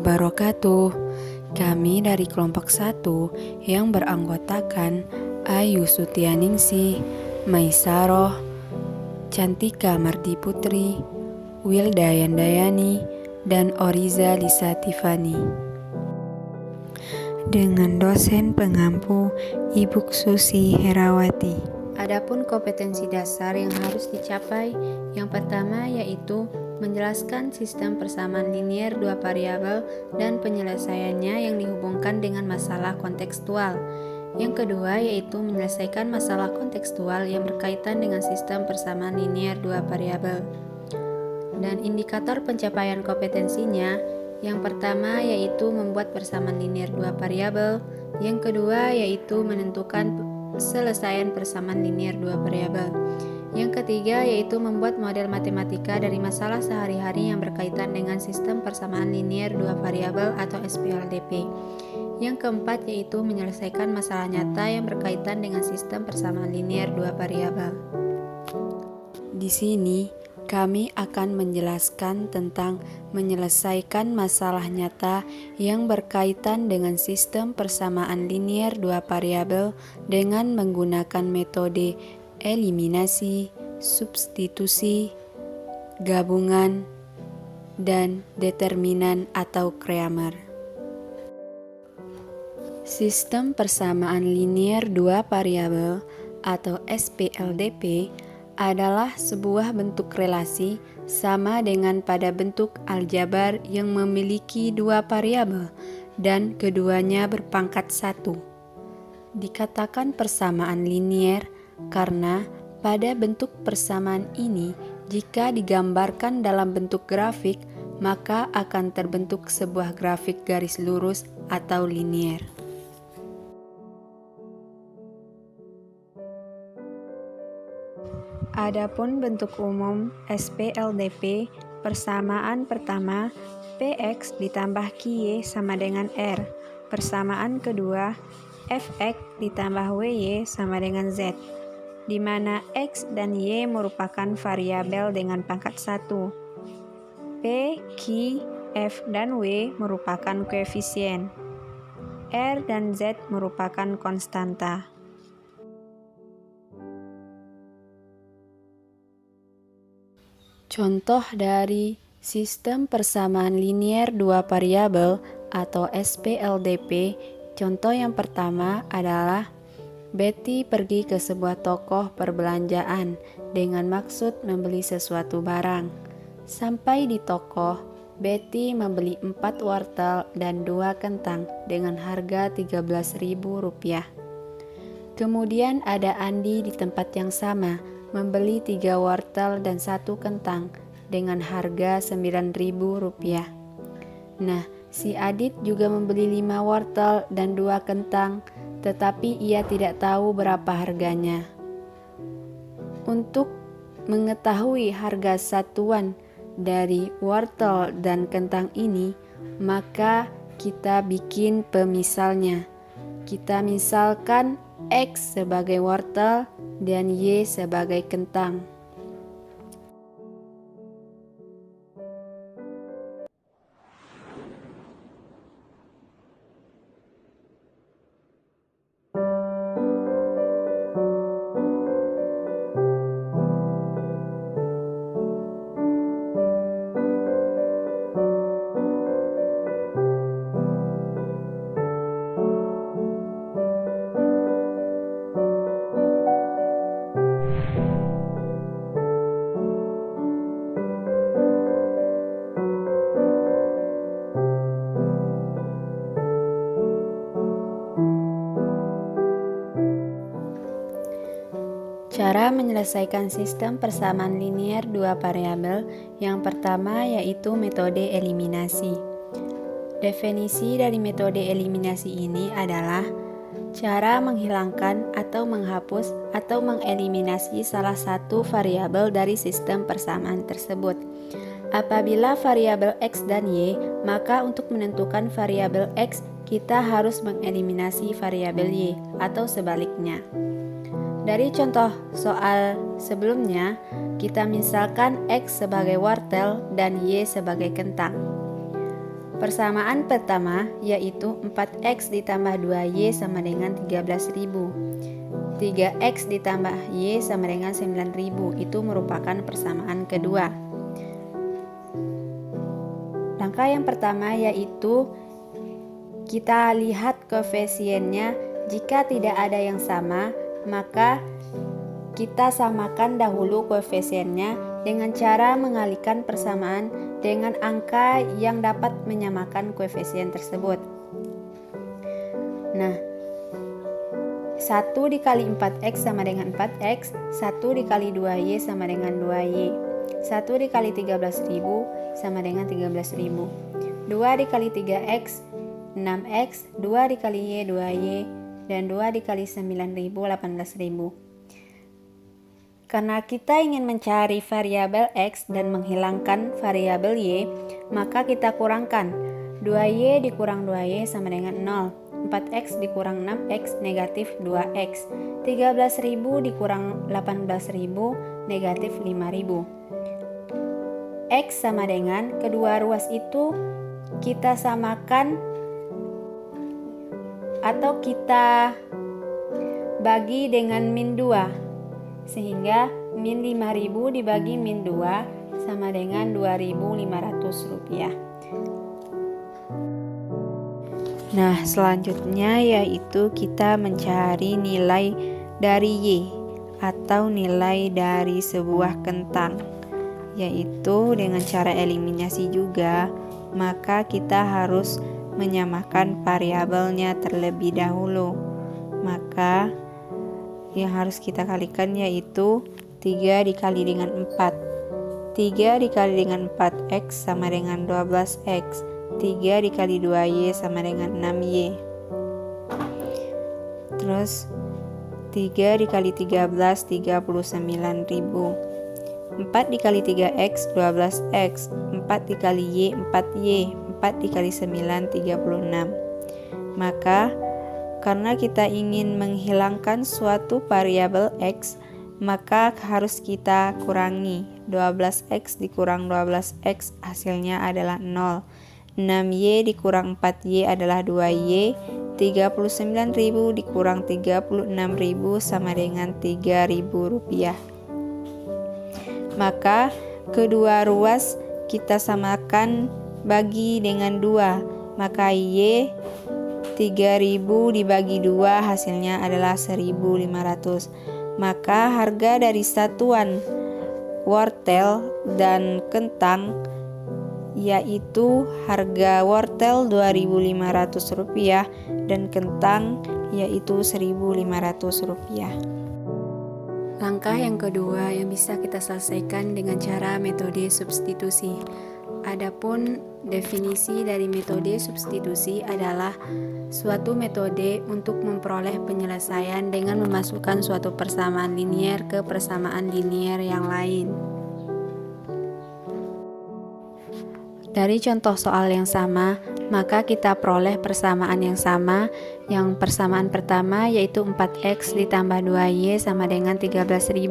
wabarakatuh. Kami dari kelompok 1 yang beranggotakan Ayu Sutianingsih, Maisaroh, Cantika Mardi Putri, Wilda Yandayani, dan Oriza Lisa Tiffany. Dengan dosen pengampu Ibu Susi Herawati. Adapun kompetensi dasar yang harus dicapai, yang pertama yaitu menjelaskan sistem persamaan linier dua variabel dan penyelesaiannya yang dihubungkan dengan masalah kontekstual. Yang kedua yaitu menyelesaikan masalah kontekstual yang berkaitan dengan sistem persamaan linier dua variabel. Dan indikator pencapaian kompetensinya, yang pertama yaitu membuat persamaan linier dua variabel, yang kedua yaitu menentukan penyelesaian persamaan linier dua variabel. Yang ketiga yaitu membuat model matematika dari masalah sehari-hari yang berkaitan dengan sistem persamaan linier dua variabel atau SPLDP. Yang keempat yaitu menyelesaikan masalah nyata yang berkaitan dengan sistem persamaan linier dua variabel. Di sini kami akan menjelaskan tentang menyelesaikan masalah nyata yang berkaitan dengan sistem persamaan linier dua variabel dengan menggunakan metode eliminasi, substitusi, gabungan, dan determinan atau Cramer. Sistem persamaan linier dua variabel atau SPLDP adalah sebuah bentuk relasi sama dengan pada bentuk aljabar yang memiliki dua variabel dan keduanya berpangkat 1. Dikatakan persamaan linier karena pada bentuk persamaan ini jika digambarkan dalam bentuk grafik maka akan terbentuk sebuah grafik garis lurus atau linier. Adapun bentuk umum SPLDP, persamaan pertama Px ditambah Qy sama dengan R. Persamaan kedua Fx ditambah Wy sama dengan Z, di mana X dan Y merupakan variabel dengan pangkat 1. P, Q, F, dan W merupakan koefisien. R dan Z merupakan konstanta. Contoh dari sistem persamaan linier dua variabel atau SPLDP, contoh yang pertama adalah Betty pergi ke sebuah toko perbelanjaan dengan maksud membeli sesuatu barang. Sampai di toko, Betty membeli 4 wortel dan 2 kentang dengan harga Rp13.000. Kemudian ada Andi di tempat yang sama, membeli 3 wortel dan 1 kentang dengan harga Rp9.000. Nah, si Adit juga membeli 5 wortel dan 2 kentang, tetapi ia tidak tahu berapa harganya. Untuk mengetahui harga satuan dari wortel dan kentang ini, maka kita bikin pemisalnya. Kita misalkan X sebagai wortel dan Y sebagai kentang. Cara menyelesaikan sistem persamaan linier dua variabel yang pertama yaitu metode eliminasi. Definisi dari metode eliminasi ini adalah cara menghilangkan atau menghapus atau mengeliminasi salah satu variabel dari sistem persamaan tersebut. Apabila variabel X dan Y, maka untuk menentukan variabel X kita harus mengeliminasi variabel Y atau sebaliknya. Dari contoh soal sebelumnya, kita misalkan X sebagai wortel dan Y sebagai kentang. Persamaan pertama yaitu 4x ditambah 2y sama dengan 13.000. 3x ditambah y sama dengan 9.000. Itu merupakan persamaan kedua. Langkah yang pertama yaitu kita lihat koefisiennya. Jika tidak ada yang sama, maka kita samakan dahulu koefisiennya dengan cara mengalihkan persamaan dengan angka yang dapat menyamakan koefisien tersebut. Nah, 1 dikali 4x sama dengan 4x, 1 dikali 2y sama dengan 2y, 1 dikali 13.000 sama dengan 13.000, 2 dikali 3x, 6x, 2 dikali y, 2y, dan 2 dikali 9.000, 18.000. Karena kita ingin mencari variabel x dan menghilangkan variabel y, maka kita kurangkan. 2y dikurang 2y sama dengan 0. 4x dikurang 6x negatif 2x. 13.000 dikurang 18.000 negatif 5.000. X sama dengan kedua ruas itu kita samakan atau kita bagi dengan min 2. Sehingga min 5.000 dibagi min 2 sama dengan 2.500 rupiah. Nah, selanjutnya yaitu kita mencari nilai dari y atau nilai dari sebuah kentang, yaitu dengan cara eliminasi juga. Maka kita harus menyamakan variabelnya terlebih dahulu. Maka yang harus kita kalikan yaitu 3 dikali dengan 4. 3 dikali dengan 4x sama dengan 12x. 3 dikali 2y sama dengan 6y. Terus 3 dikali 13, 39.000. 4 dikali 3x, 12x. 4 dikali y, 4y. 4 dikali 9, 36. Maka karena kita ingin menghilangkan suatu variabel x, maka harus kita kurangi. 12x dikurang 12x hasilnya adalah 0. 6y dikurang 4y adalah 2y. 39.000 dikurang 36.000 sama dengan 3.000 rupiah. Maka kedua ruas kita samakan bagi dengan 2. Maka y 3.000 dibagi 2 hasilnya adalah 1.500. Maka harga dari satuan wortel dan kentang yaitu harga wortel Rp2.500 dan kentang yaitu Rp1.500. Langkah yang kedua yang bisa kita selesaikan dengan cara metode substitusi. Adapun definisi dari metode substitusi adalah suatu metode untuk memperoleh penyelesaian dengan memasukkan suatu persamaan linier ke persamaan linier yang lain. Dari contoh soal yang sama, maka kita peroleh persamaan yang sama. Yang persamaan pertama yaitu 4x ditambah 2y sama dengan 13.000.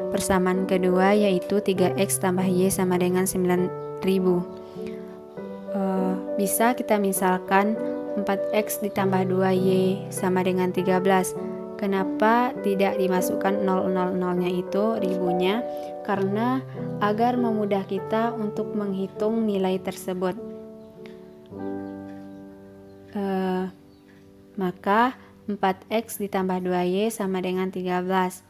Persamaan kedua yaitu 3x tambah y sama dengan 9.000. Bisa kita misalkan 4x ditambah 2y sama dengan 13. Kenapa tidak dimasukkan 000-nya itu ribunya? Karena agar memudah kita untuk menghitung nilai tersebut. Maka 4x ditambah 2y sama dengan 13.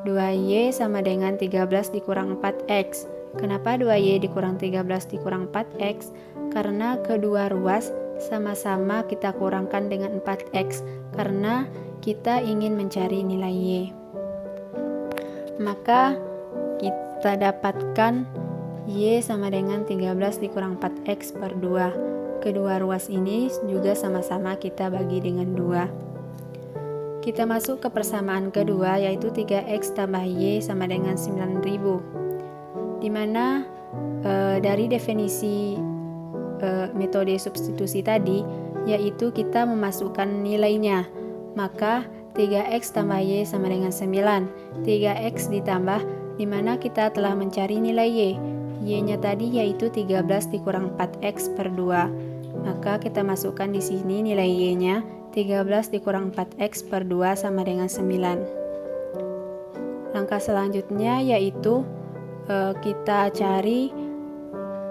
2y sama dengan 13 dikurang 4x. Kenapa 2y dikurang 13 dikurang 4x? Karena kedua ruas sama-sama kita kurangkan dengan 4x karena kita ingin mencari nilai y. Maka kita dapatkan y sama dengan 13 dikurang 4x per 2. Kedua ruas ini juga sama-sama kita bagi dengan 2. Kita masuk ke persamaan kedua yaitu 3x tambah y sama dengan 9.000. Dimana dari definisi metode substitusi tadi yaitu kita memasukkan nilainya. Maka 3x tambah y sama dengan 9. 3x ditambah dimana kita telah mencari nilai y. Y-nya tadi yaitu 13 dikurang 4X per 2. Maka kita masukkan di sini nilai Y-nya 13 dikurang 4X per 2 sama dengan 9. Langkah selanjutnya yaitu kita cari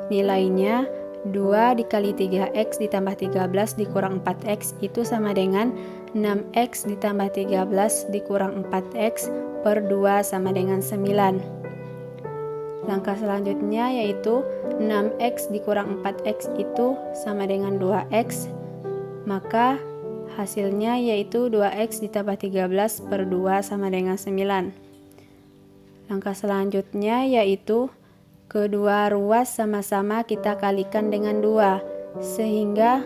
nilainya 2 dikali 3X ditambah 13 dikurang 4X itu sama dengan 6X ditambah 13 dikurang 4X per 2 sama dengan 9. Langkah selanjutnya yaitu 6X dikurang 4X itu sama dengan 2X. Maka hasilnya yaitu 2X ditambah 13 per 2 sama dengan 9. Langkah selanjutnya yaitu kedua ruas sama-sama kita kalikan dengan 2, sehingga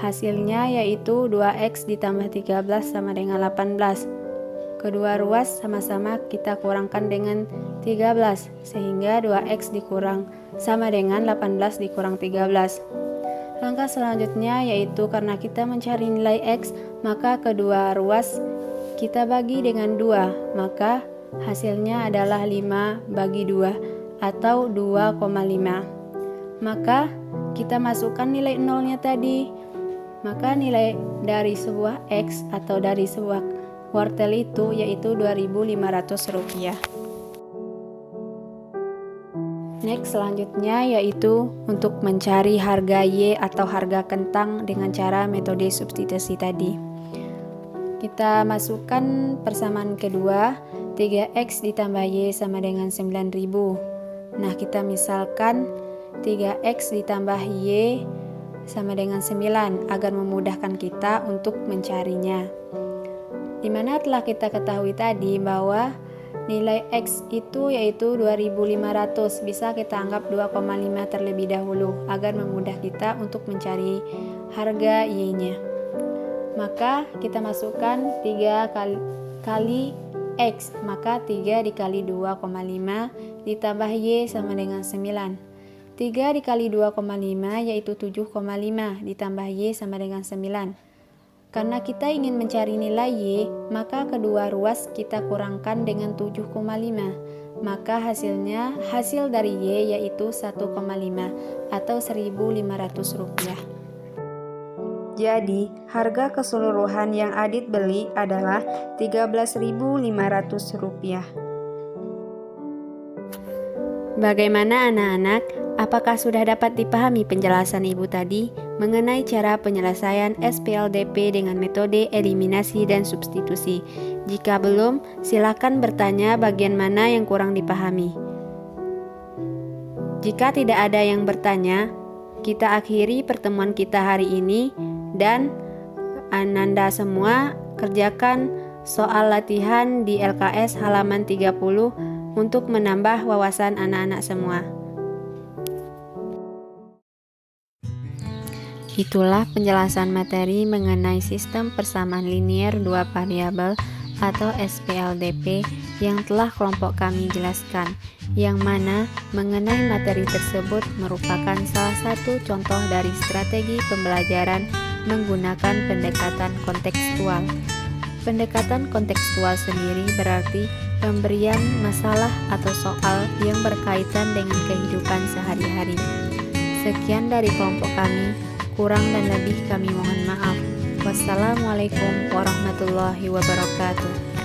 hasilnya yaitu 2X ditambah 13 sama dengan 18. Kedua ruas sama-sama kita kurangkan dengan 13, sehingga 2X dikurang sama dengan 18 dikurang 13. Langkah selanjutnya yaitu karena kita mencari nilai X, maka kedua ruas kita bagi dengan 2, maka hasilnya adalah 5 bagi 2 atau 2,5. Maka kita masukkan nilai nolnya tadi. Maka nilai dari sebuah X atau dari sebuah wortel itu yaitu Rp2.500. Next, selanjutnya yaitu untuk mencari harga Y atau harga kentang dengan cara metode substitusi tadi. Kita masukkan persamaan kedua, 3X ditambah Y sama dengan 9.000. Nah, kita misalkan 3X ditambah Y sama dengan 9 agar memudahkan kita untuk mencarinya. Dimana telah kita ketahui tadi bahwa nilai X itu yaitu 2.500, bisa kita anggap 2,5 terlebih dahulu agar memudah kita untuk mencari harga Y-nya. Maka kita masukkan 3 kali X, maka 3 dikali 2,5 ditambah Y sama dengan 9. 3 dikali 2,5 yaitu 7,5 ditambah Y sama dengan 9. Karena kita ingin mencari nilai Y, maka kedua ruas kita kurangkan dengan 7,5. Maka hasil dari Y yaitu 1,5 atau Rp1.500. Jadi, harga keseluruhan yang Adit beli adalah Rp13.500. Bagaimana anak-anak? Apakah sudah dapat dipahami penjelasan Ibu tadi mengenai cara penyelesaian SPLDP dengan metode eliminasi dan substitusi? Jika belum, silakan bertanya bagian mana yang kurang dipahami. Jika tidak ada yang bertanya, kita akhiri pertemuan kita hari ini. Dan Ananda semua kerjakan soal latihan di LKS halaman 30 untuk menambah wawasan anak-anak semua. Itulah penjelasan materi mengenai sistem persamaan linier dua variabel atau SPLDP yang telah kelompok kami jelaskan, yang mana mengenai materi tersebut merupakan salah satu contoh dari strategi pembelajaran menggunakan pendekatan kontekstual. Pendekatan kontekstual sendiri berarti pemberian masalah atau soal yang berkaitan dengan kehidupan sehari-hari. Sekian dari kelompok kami, kurang dan lebih kami mohon maaf. Wassalamualaikum warahmatullahi wabarakatuh.